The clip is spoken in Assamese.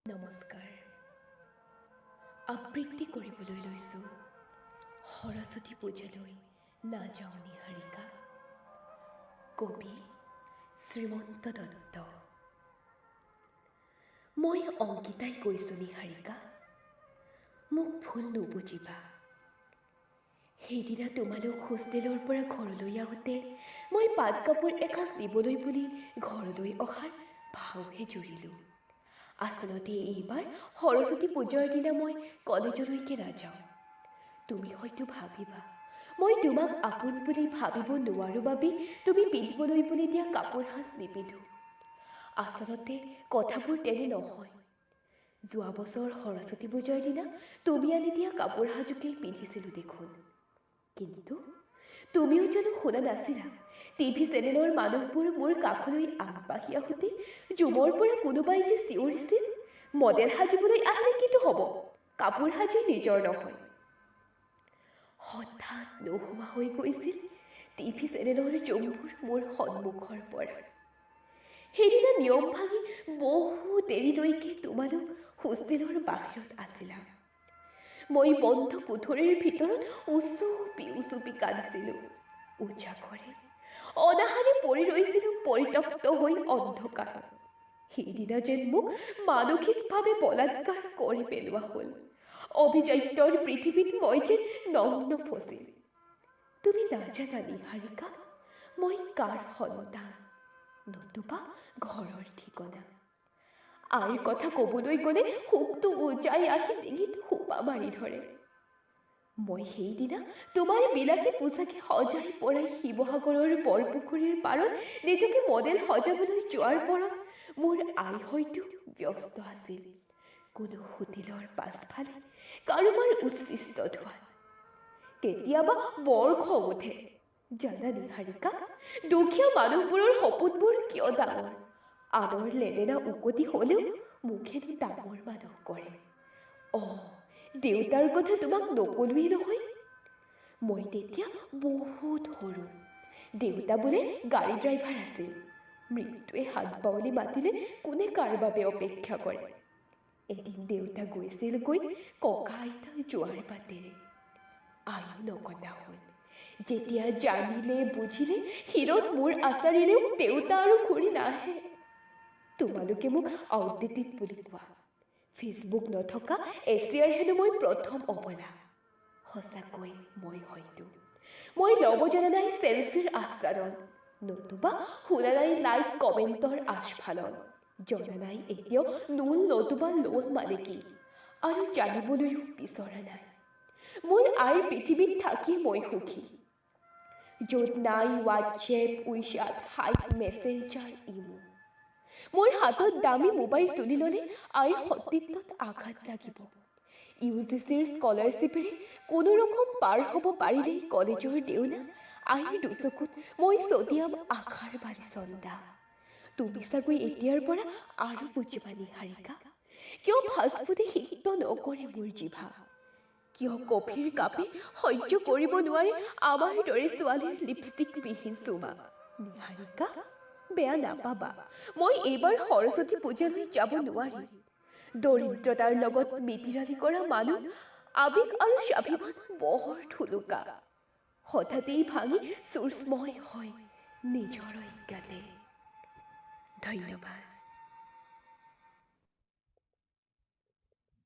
নমস্কাৰ। আবৃত্তি কৰিবলৈ লৈছোঁ সৰস্বতী পূজালৈ নাযাওঁ নিহাৰিকা। কবি শ্ৰীমন্ত দত্ত। মই অংকিতাই কৈছোঁ নিহাৰিকা, মোক ভুল নুবুজিবা। সেইদিনা তোমালোক হোষ্টেলৰ পৰা ঘৰলৈ আহোঁতে মই পাট কাপোৰ এসাঁজ দিবলৈ বুলি ঘৰলৈ অহাৰ ভাওহে জুৰিলোঁ। আচলতে এইবাৰ সৰস্বতী পূজাৰ দিনা মই কলেজলৈকে নাযাওঁ। তুমি হয়তো ভাবিবা মই তোমাক আপোন বুলি ভাবিব নোৱাৰোঁ বাবে তুমি পিন্ধিবলৈ বুলি দিয়া কাপোৰ সাজ নিপিন্ধো। আচলতে কথাবোৰ তেনে নহয়। যোৱা বছৰ সৰস্বতী পূজাৰ দিনা তুমি আনি দিয়া কাপোৰ সাজোকেই পিন্ধিছিলোঁ দেখোন। কিন্তু তুমিও জানো শুনা নাছিলা? টিভি চেনেলৰ মানুহবোৰ মোৰ কাষলৈ আগবাঢ়ি আহোঁতে জুমৰ পৰা কোনোবাই যে চিঞৰিছিল, মডেল সাজিবলৈ আহিলে কিন্তু হ'ব, কাপোৰ সাজি নিজৰ নহয়। হঠাৎ নোহোৱা হৈ গৈছিল টিভি চেনেলৰ জুমবোৰ মোৰ সন্মুখৰ পৰা। সেইদিনা নিয়ম ভাঙি বহু দেৰিলৈকে তোমালোক হোষ্টেলৰ বাহিৰত আছিলা। মই বন্ধ কোঠৰীৰ ভিতৰত উচুপি কান্দিছিলোঁ উজাগৰে। অনাহাৰে পৰি ৰৈছিলোঁ পৰিতপ্ত হৈ অন্ধকাৰত। সেইদিনা যেন মোক মানসিকভাৱে বলাৎকাৰ কৰি পেলোৱা হ'ল। অভিজাত্যৰ পৃথিৱীত মই যেন নগ্ন ফচিল। তুমি নাজানা নিহাৰিকা, মই কাৰ সন্তান, নতুবা ঘৰৰ ঠিকনা। আইৰ কথা ক'বলৈ গ'লে শোকটো উজাই আহি ডিঙিত সোপা মাৰি ধৰে। মই সেইদিনা তোমাৰ বিলাসী পোছাকে সজাই পৰাই শিৱসাগৰৰ বৰপুখুৰীৰ পাৰত নিজকে মডেল সজাবলৈ যোৱাৰ পৰত মোৰ আই হয়তো ব্যস্ত আছিল কোনো হোটেলৰ পাছফালে কাৰোবাৰ উচ্ছিষ্ট ধোৱাত। কেতিয়াবা বৰ খং উঠে জানা নিহাৰিকা, দুখীয়া মানুহবোৰৰ সপোনবোৰ কিয় ডাঙৰ, আনৰ লেনেনা উকতি হ'লেও মুখেনো ডাঙৰ মানুহ কৰে। দেউতাৰ কথা তোমাক নকলোৱেই নহয়। মই তেতিয়া বহুত সৰু। দেউতা বোলে গাড়ী ড্ৰাইভাৰ আছিল। মৃত্যুৱে হাত বাউলি মাতিলে কোনে কাৰ বাবে অপেক্ষা কৰে। এদিন দেউতা গৈছিলগৈ ককা আইতা যোৱাৰ বাটেৰে। আয়ো নকন্দা হ'ল। যেতিয়া জানিলে বুজিলে শিৰত মূৰ আচাৰিলেও দেউতা আৰু ঘূৰি নাহে। তোমালোকে মোক আউটডেটেড বুলি কোৱা। ফেচবুক নথকা এছিয়াৰ হেনো মই প্ৰথম অবলা। সঁচাকৈ মই ল'ব জনা নাই চেলফিৰ আস্বাদন, নতুবা শুনা নাই লাইক কমেণ্টৰ আস্ফালন, জনা নাই এতিয়াও নুন নতুবা লোন মানে কি, আৰু জানিবলৈও বিচৰা নাই। মোৰ আইৰ পৃথিৱীত থাকি মই সুখী, য'ত নাই হোৱাটছএপ, উইচাট, হাইক, মেছেঞ্জাৰ, ইমো। মোৰ হাতত দামী মোবাইল তুলি ল'লে আইৰ সতীত্বত আঘাত লাগিব। UGCৰ স্কলাৰশ্বিপেৰে কোনো ৰকম পাৰ হ'ব পাৰিলেই কলেজৰ দেউনা, আইৰ দুচকুত মই ছটিয়াম আশাৰ বালি চন্দা। তুমি চাগৈ এতিয়াৰ পৰা আৰু বুজিবা নিহাৰিকা, কিয় ফাষ্টফুডে সিক্ত নকৰে মোৰ জিভা, কিয় কফিৰ কাপে সহ্য কৰিব নোৱাৰে আমাৰ দৰে ছোৱালীৰ লিপষ্টিকবিহীন চুমা। নিহাৰিকা, বেয়া নাপাবা, মই এইবাৰ সৰস্বতী পূজালৈ যাব নোৱাৰিম। দৰিদ্ৰতাৰ লগত মিতিৰালি কৰা মানুহ, আৱেগ আৰু স্বাভিমান বৰ থুলুকা, হঠাতেই ভাঙি চূৰ্ণময় হয় নিজৰ অজ্ঞাতে। ধন্যবাদ।